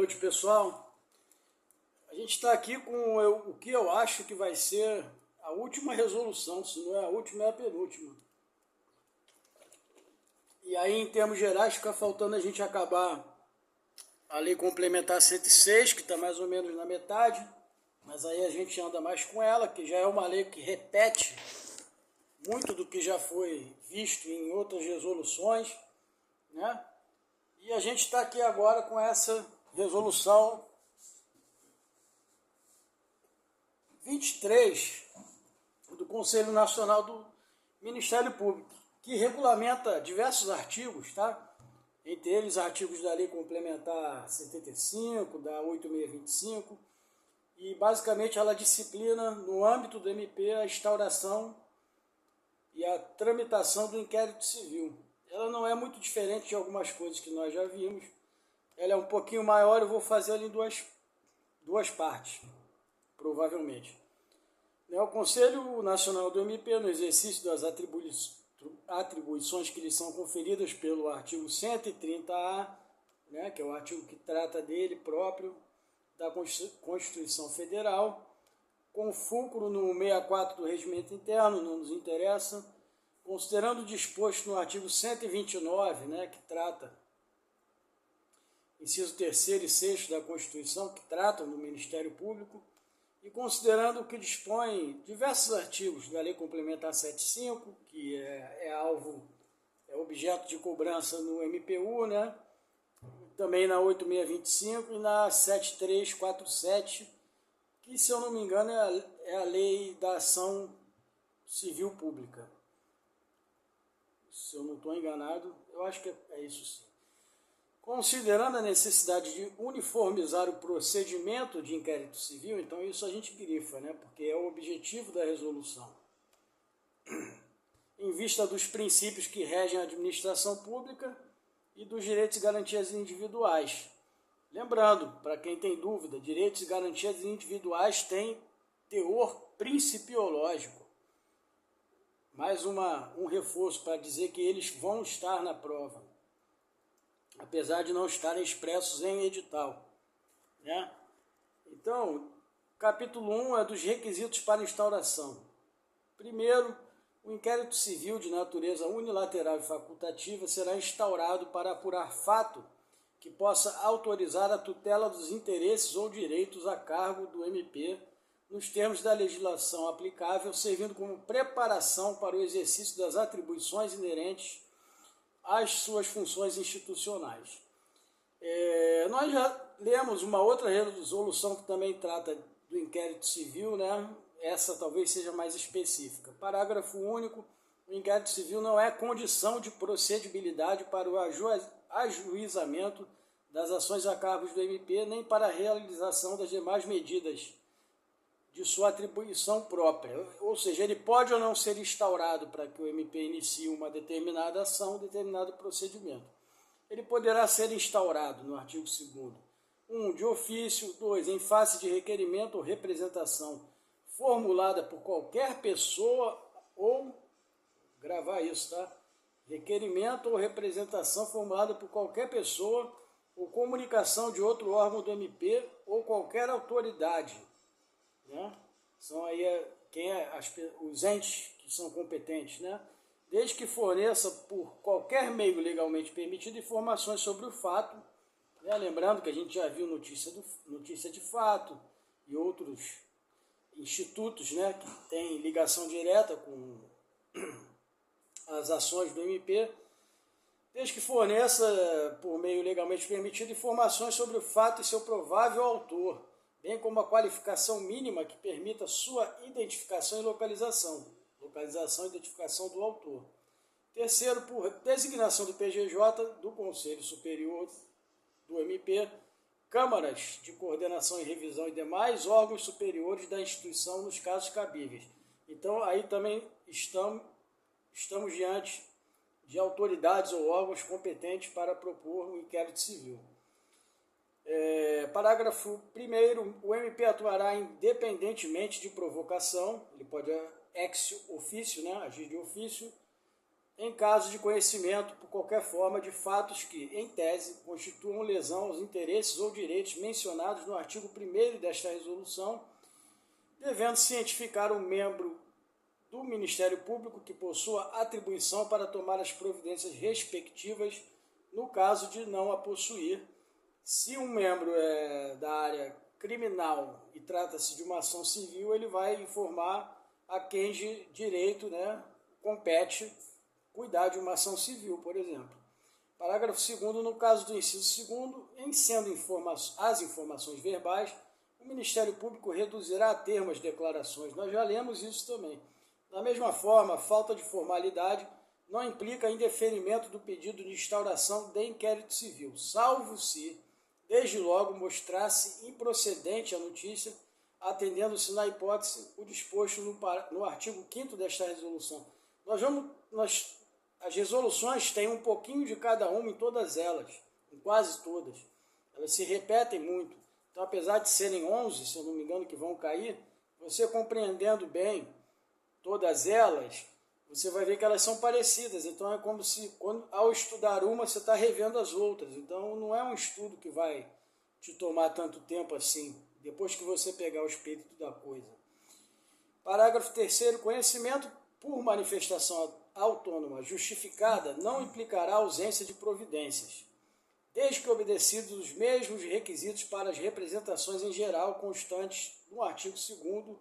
noite, pessoal. A gente está aqui com o que eu acho que vai ser a última resolução, se não é a última, é a penúltima. E aí, em termos gerais, fica faltando a gente acabar a Lei Complementar 106, que está mais ou menos na metade, mas aí a gente anda mais com ela, que já é uma lei que repete muito do que já foi visto em outras resoluções, né? E a gente está aqui agora com essa resolução 23 do Conselho Nacional do Ministério Público, que regulamenta diversos artigos, tá? Entre eles artigos da Lei Complementar 75, da 8625, e basicamente ela disciplina, no âmbito do MP, a instauração e a tramitação do inquérito civil. Ela não é muito diferente de algumas coisas que nós já vimos. Ela é um pouquinho maior, eu vou fazer ela em duas partes, provavelmente. O Conselho Nacional do MP, no exercício das atribuições que lhe são conferidas pelo artigo 130A, né, que é o artigo que trata dele próprio, da Constituição Federal, com fulcro no 64 do Regimento Interno, não nos interessa, considerando o disposto no artigo 129, né, que trata, inciso 3º e 6º da Constituição, que tratam do Ministério Público, e considerando o que dispõe diversos artigos da Lei Complementar 75, que é objeto de cobrança no MPU, né, também na 8625 e na 7347, que, se eu não me engano, é a Lei da Ação Civil Pública. Se eu não estou enganado, eu acho que é isso sim. Considerando a necessidade de uniformizar o procedimento de inquérito civil, então isso a gente grifa, né? Porque é o objetivo da resolução. Em vista dos princípios que regem a administração pública e dos direitos e garantias individuais. Lembrando, para quem tem dúvida, direitos e garantias individuais têm teor principiológico. Mais um reforço para dizer que eles vão estar na prova, apesar de não estarem expressos em edital, né? Então, capítulo 1 é dos requisitos para instauração. Primeiro, o inquérito civil de natureza unilateral e facultativa será instaurado para apurar fato que possa autorizar a tutela dos interesses ou direitos a cargo do MP nos termos da legislação aplicável, servindo como preparação para o exercício das atribuições inerentes às suas funções institucionais. Nós já lemos uma outra resolução que também trata do inquérito civil, né? Essa talvez seja mais específica. Parágrafo único: o inquérito civil não é condição de procedibilidade para o ajuizamento das ações a cargo do MP, nem para a realização das demais medidas de sua atribuição própria. Ou seja, ele pode ou não ser instaurado para que o MP inicie uma determinada ação, um determinado procedimento. Ele poderá ser instaurado, no artigo 2º, 1. De ofício, 2. Em face de requerimento ou representação formulada por qualquer pessoa ou, gravar isso, tá? Requerimento ou representação formulada por qualquer pessoa ou comunicação de outro órgão do MP ou qualquer autoridade, né? São aí os entes que são competentes, né? Desde que forneça por qualquer meio legalmente permitido informações sobre o fato, né? Lembrando que a gente já viu notícia de fato e outros institutos, né, que têm ligação direta com as ações do MP, desde que forneça por meio legalmente permitido informações sobre o fato e seu provável autor, bem como a qualificação mínima que permita sua identificação e localização e identificação do autor. Terceiro, por designação do PGJ, do Conselho Superior do MP, câmaras de coordenação e revisão e demais órgãos superiores da instituição nos casos cabíveis. Então, aí também estamos diante de autoridades ou órgãos competentes para propor um inquérito civil. Parágrafo 1º, o MP atuará independentemente de provocação, ele pode ex officio, né, agir de ofício, em caso de conhecimento por qualquer forma de fatos que, em tese, constituam lesão aos interesses ou direitos mencionados no artigo 1º desta resolução, devendo cientificar o membro do Ministério Público que possua atribuição para tomar as providências respectivas no caso de não a possuir. Se um membro é da área criminal e trata-se de uma ação civil, ele vai informar a quem de direito, compete cuidar de uma ação civil, por exemplo. Parágrafo 2º, no caso do inciso 2º, em sendo as informações verbais, o Ministério Público reduzirá a termo as declarações. Nós já lemos isso também. Da mesma forma, a falta de formalidade não implica indeferimento do pedido de instauração de inquérito civil, salvo se, desde logo, mostrar-se improcedente a notícia, atendendo-se na hipótese o disposto no artigo 5º desta resolução. As resoluções têm um pouquinho de cada uma em todas elas, em quase todas. Elas se repetem muito. Então, apesar de serem 11, se eu não me engano, que vão cair, você compreendendo bem todas elas, você vai ver que elas são parecidas. Então, é como se, ao estudar uma, você está revendo as outras. Então, não é um estudo que vai te tomar tanto tempo assim, depois que você pegar o espírito da coisa. Parágrafo 3º, conhecimento por manifestação autônoma justificada não implicará ausência de providências, desde que obedecidos os mesmos requisitos para as representações em geral constantes no artigo 2º,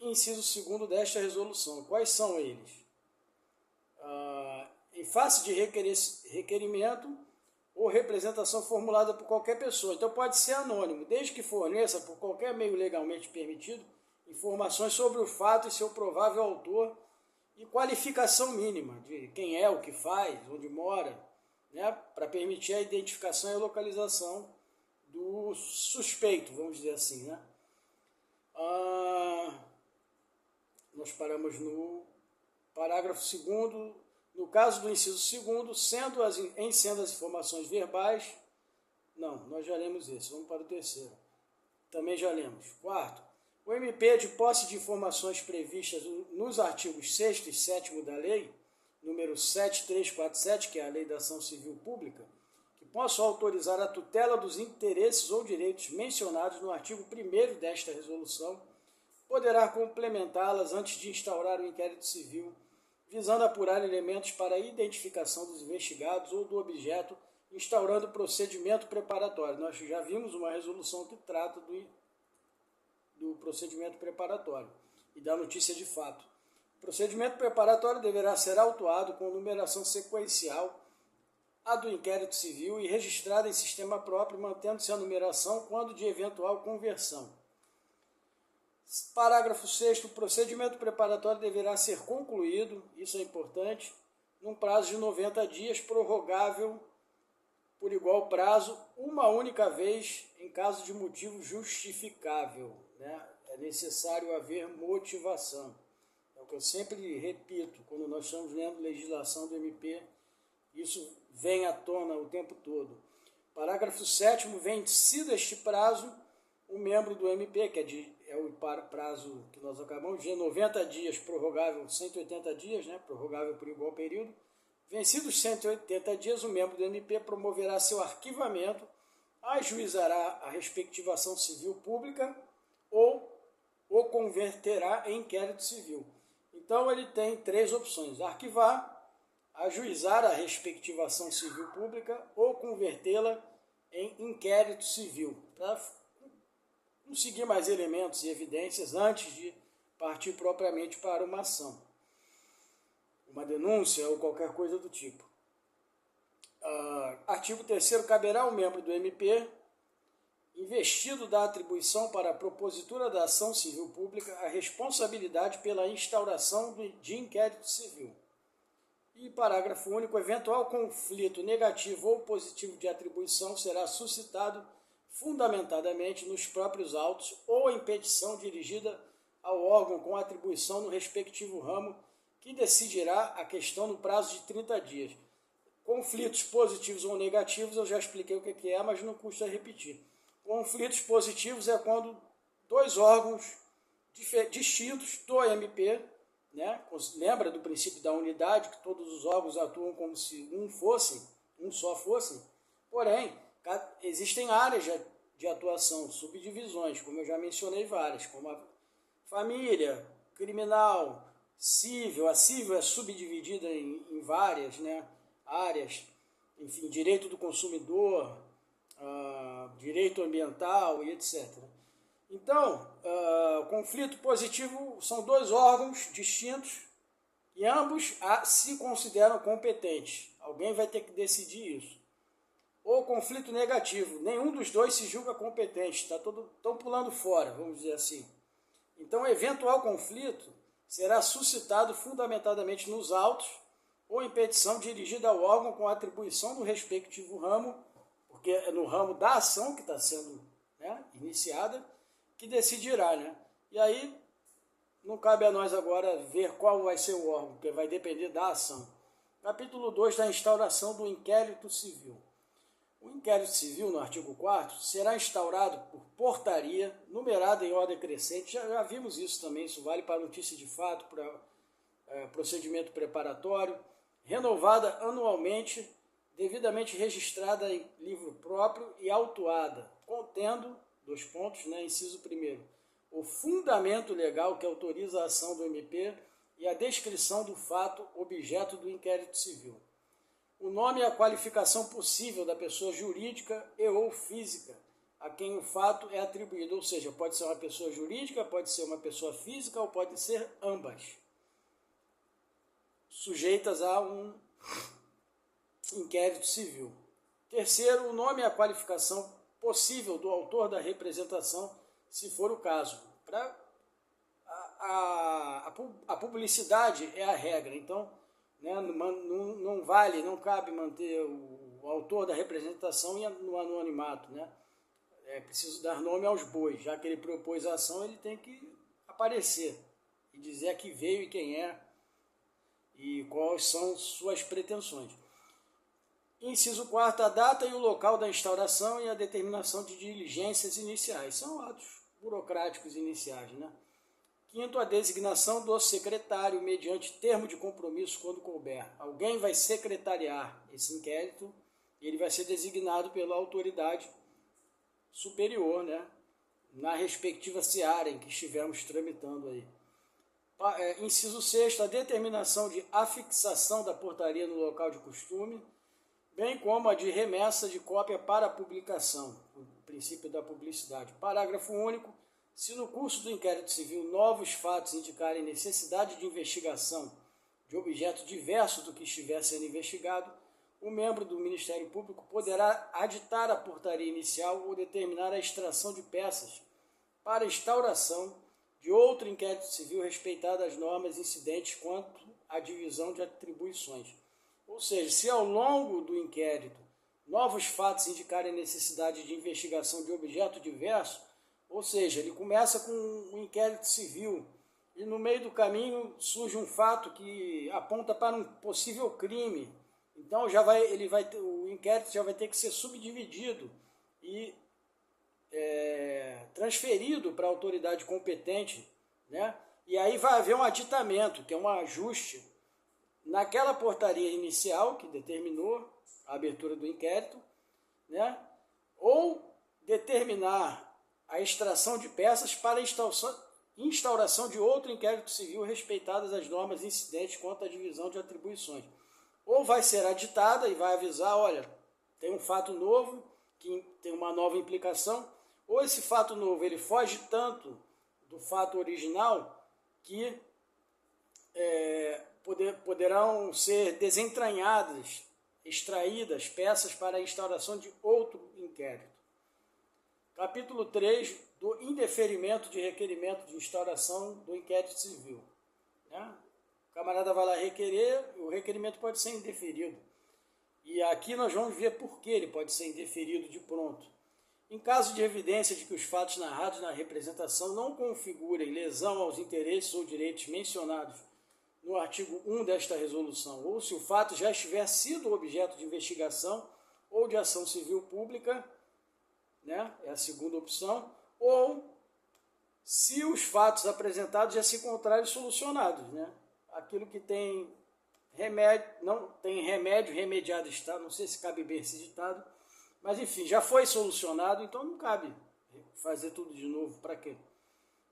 inciso 2º desta resolução. Quais são eles? Em face de requerimento ou representação formulada por qualquer pessoa. Então pode ser anônimo, desde que forneça por qualquer meio legalmente permitido informações sobre o fato e seu provável autor e qualificação mínima de quem é, o que faz, onde mora, para permitir a identificação e a localização do suspeito, vamos dizer assim. Nós paramos no parágrafo 2º, no caso do inciso 2º, sendo as informações verbais, não, nós já lemos esse, vamos para o 3º, também já lemos. 4º, o MP, de posse de informações previstas nos artigos 6º e 7º da lei, número 7347, que é a Lei da Ação Civil Pública, que possam autorizar a tutela dos interesses ou direitos mencionados no artigo 1º desta resolução, poderá complementá-las antes de instaurar o inquérito civil, visando apurar elementos para a identificação dos investigados ou do objeto, instaurando procedimento preparatório. Nós já vimos uma resolução que trata do procedimento preparatório e da notícia de fato. O procedimento preparatório deverá ser autuado com numeração sequencial a do inquérito civil e registrada em sistema próprio, mantendo-se a numeração quando de eventual conversão. Parágrafo 6º, o procedimento preparatório deverá ser concluído, isso é importante, num prazo de 90 dias, prorrogável por igual prazo, uma única vez, em caso de motivo justificável. É necessário haver motivação. É o que eu sempre repito, quando nós estamos lendo legislação do MP, isso vem à tona o tempo todo. Parágrafo 7º, vencido este prazo, o membro do MP, que é o prazo que nós acabamos de 90 dias, prorrogável 180 dias, prorrogável por igual período. Vencidos 180 dias, o membro do MP promoverá seu arquivamento, ajuizará a respectiva ação civil pública ou o converterá em inquérito civil. Então, ele tem 3 opções: arquivar, ajuizar a respectiva ação civil pública ou convertê-la em inquérito civil, para conseguir mais elementos e evidências antes de partir propriamente para uma ação, uma denúncia ou qualquer coisa do tipo. Artigo 3º, caberá ao membro do MP, investido da atribuição para a propositura da ação civil pública, a responsabilidade pela instauração de inquérito civil. E parágrafo único, eventual conflito negativo ou positivo de atribuição será suscitado fundamentadamente nos próprios autos ou em petição dirigida ao órgão com atribuição no respectivo ramo, que decidirá a questão no prazo de 30 dias. Conflitos positivos ou negativos, eu já expliquei o que é, mas não custa repetir. Conflitos positivos é quando 2 órgãos distintos do MP, né? Lembra do princípio da unidade, que todos os órgãos atuam como se um só fossem? Porém, existem áreas de atuação, subdivisões, como eu já mencionei várias, como a família, criminal, cível. A cível é subdividida em várias, né, áreas, enfim, direito do consumidor, direito ambiental e etc. Então, conflito positivo são dois órgãos distintos e ambos se consideram competentes. Alguém vai ter que decidir isso. Ou conflito negativo, nenhum dos dois se julga competente, estão pulando fora, vamos dizer assim. Então, eventual conflito será suscitado fundamentadamente nos autos ou em petição dirigida ao órgão com atribuição do respectivo ramo, porque é no ramo da ação que está sendo, né, iniciada, que decidirá, né? E aí, não cabe a nós agora ver qual vai ser o órgão, porque vai depender da ação. Capítulo 2 da instauração do inquérito civil. O inquérito civil, no artigo 4º, será instaurado por portaria, numerada em ordem crescente. Já vimos isso também, isso vale para notícia de fato, para procedimento preparatório, renovada anualmente, devidamente registrada em livro próprio e autuada, contendo, dois pontos, né, inciso 1º, o fundamento legal que autoriza a ação do MP e a descrição do fato objeto do inquérito civil. O nome e a qualificação possível da pessoa jurídica e ou física a quem o fato é atribuído, ou seja, pode ser uma pessoa jurídica, pode ser uma pessoa física ou pode ser ambas, sujeitas a um inquérito civil. Terceiro, o nome e a qualificação possível do autor da representação, se for o caso. A publicidade é a regra, então, né, não vale, não cabe manter o autor da representação no anonimato, né? É preciso dar nome aos bois, já que ele propôs a ação, ele tem que aparecer e dizer a que veio e quem é e quais são suas pretensões. Inciso 4º, a data e o local da instauração e a determinação de diligências iniciais. São atos burocráticos iniciais, né? 5º, a designação do secretário mediante termo de compromisso quando couber. Alguém vai secretariar esse inquérito e ele vai ser designado pela autoridade superior, né, na respectiva seara em que estivermos tramitando aí. Inciso 6º, a determinação de afixação da portaria no local de costume, bem como a de remessa de cópia para publicação, o princípio da publicidade. Parágrafo único. Se no curso do inquérito civil novos fatos indicarem necessidade de investigação de objeto diverso do que estiver sendo investigado, o membro do Ministério Público poderá aditar a portaria inicial ou determinar a extração de peças para instauração de outro inquérito civil respeitadas as normas incidentes quanto à divisão de atribuições. Ou seja, se ao longo do inquérito novos fatos indicarem necessidade de investigação de objeto diverso, ou seja, ele começa com um inquérito civil e no meio do caminho surge um fato que aponta para um possível crime. Então o inquérito já vai ter que ser subdividido e transferido para a autoridade competente, né? E aí vai haver um aditamento, que é um ajuste naquela portaria inicial que determinou a abertura do inquérito, né? Ou determinar a extração de peças para instauração de outro inquérito civil respeitadas as normas incidentes quanto à divisão de atribuições. Ou vai ser aditada e vai avisar, olha, tem um fato novo, que tem uma nova implicação, ou esse fato novo ele foge tanto do fato original que poderão ser desentranhadas, extraídas peças para a instauração de outro inquérito. Capítulo 3 do indeferimento de requerimento de instauração do inquérito civil. Né? O camarada vai lá requerer, o requerimento pode ser indeferido. E aqui nós vamos ver por que ele pode ser indeferido de pronto. Em caso de evidência de que os fatos narrados na representação não configurem lesão aos interesses ou direitos mencionados no artigo 1 desta resolução, ou se o fato já estiver sido objeto de investigação ou de ação civil pública, né? É a segunda opção, ou se os fatos apresentados já se encontrarem solucionados, né? aquilo que tem remédio, não tem remédio, remediado está, não sei se cabe bem esse ditado, mas enfim, já foi solucionado, então não cabe fazer tudo de novo, para quê?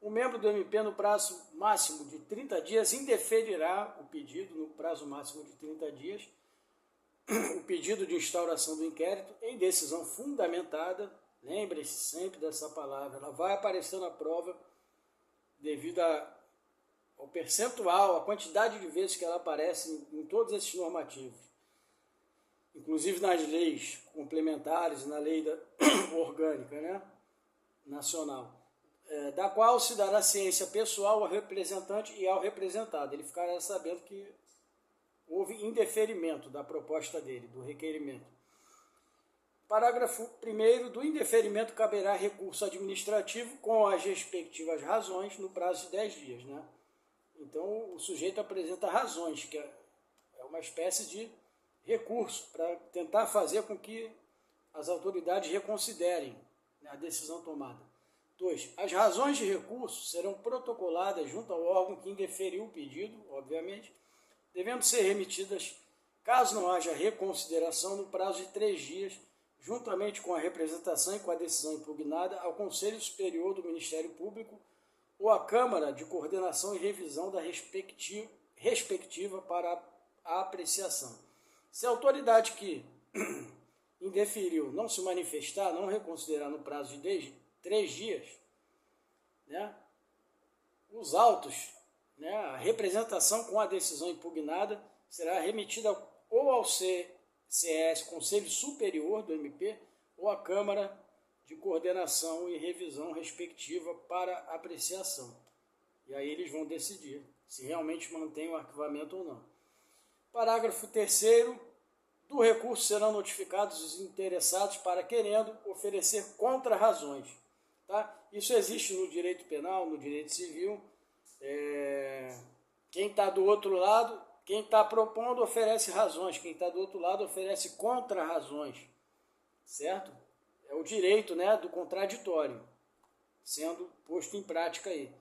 O membro do MP, no prazo máximo de 30 dias, indeferirá o pedido, no prazo máximo de 30 dias, o pedido de instauração do inquérito em decisão fundamentada. Lembre-se sempre dessa palavra, ela vai aparecer na prova devido ao percentual, a quantidade de vezes que ela aparece em todos esses normativos, inclusive nas leis complementares, na lei orgânica, né, nacional, da qual se dará ciência pessoal ao representante e ao representado. Ele ficará sabendo que houve indeferimento da proposta dele, do requerimento. Parágrafo 1º, do indeferimento caberá recurso administrativo com as respectivas razões no prazo de 10 dias. Né? Então, o sujeito apresenta razões, que é uma espécie de recurso para tentar fazer com que as autoridades reconsiderem a decisão tomada. 2. As razões de recurso serão protocoladas junto ao órgão que indeferiu o pedido, obviamente, devendo ser remetidas, caso não haja reconsideração, no prazo de 3 dias, juntamente com a representação e com a decisão impugnada, ao Conselho Superior do Ministério Público ou à Câmara de Coordenação e Revisão da respectiva para a apreciação. Se a autoridade que indeferiu não se manifestar, não reconsiderar no prazo de 3 dias, né, os autos, né, a representação com a decisão impugnada será remetida ou ao CS, Conselho Superior do MP, ou à Câmara de Coordenação e Revisão respectiva para apreciação. E aí eles vão decidir se realmente mantém o arquivamento ou não. Parágrafo 3º. Do recurso serão notificados os interessados para querendo oferecer contra-razões. Tá? Isso existe no direito penal, no direito civil. Quem está do outro lado, quem está propondo oferece razões, quem está do outro lado oferece contra-razões, certo? É o direito, né, do contraditório, sendo posto em prática aí.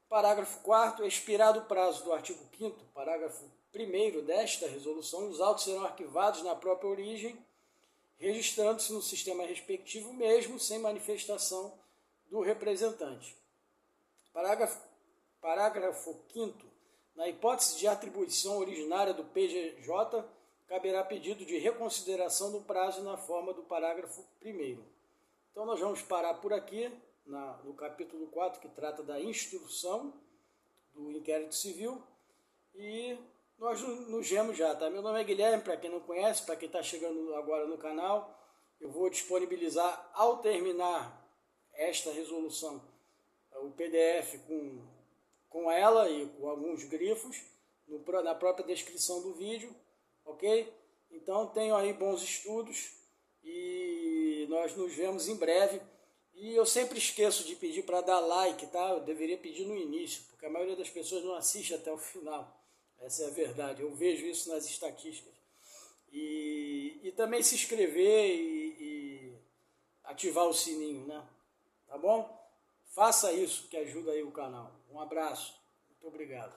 Parágrafo 4º, expirado o prazo do artigo 5º, parágrafo 1º desta resolução, os autos serão arquivados na própria origem, registrando-se no sistema respectivo, mesmo sem manifestação do representante. Parágrafo 5º. Na hipótese de atribuição originária do PGJ, caberá pedido de reconsideração do prazo na forma do parágrafo 1º. Então, nós vamos parar por aqui, no capítulo 4, que trata da instrução do inquérito civil, e nós nos vemos já, tá? Meu nome é Guilherme, para quem não conhece, para quem está chegando agora no canal, eu vou disponibilizar, ao terminar esta resolução, o PDF com ela e com alguns grifos na própria descrição do vídeo, ok? Então tenham aí bons estudos e nós nos vemos em breve. E eu sempre esqueço de pedir para dar like, tá? Eu deveria pedir no início, porque a maioria das pessoas não assiste até o final. Essa é a verdade, eu vejo isso nas estatísticas. E também se inscrever e ativar o sininho, né? Tá bom? Faça isso que ajuda aí o canal. Um abraço. Muito obrigado.